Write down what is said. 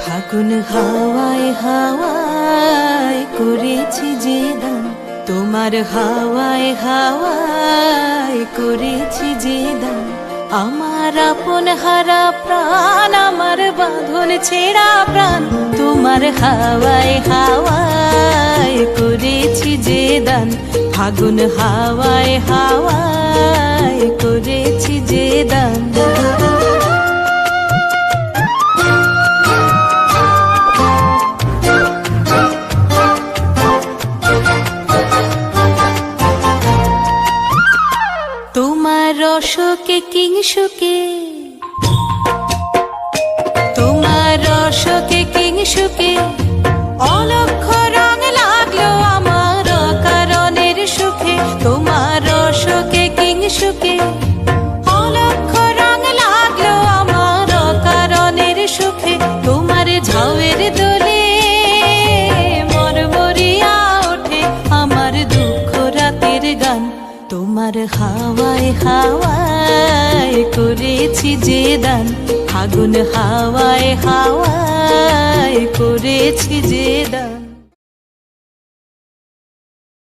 ফাগুন হাওয়ায় হাওয়ায় করেছি যে দান, তোমার হাওয়ায় হাওয়ায় করেছি যে দান। আমার আপন হারা প্রাণ, আমার বাঁধন ছেঁড়া প্রাণ, তোমার হাওয়ায় হাওয়ায় করেছি যে দান। ফাগুন হাওয়ায় হাওয়ায় করেছি যে দান। তোমার রসকে কিংসুকে, তোমার রসকে কিংসুকে অলক্ষ রং লাগলো আমার কারণের সুখে। তোমার রসকে কিংসুকে অলক্ষ রং লাগলো আমার কারণের সুখে। তোমার ঝাউয়ের দোলে মরমরিয়া ওঠে আমার দুঃখ রাতের গান। তোমার হাওয়ায় হাওয়ায় করেছি যে দান, ফাগুন হাওয়ায় হাওয়ায় করেছি যে দান।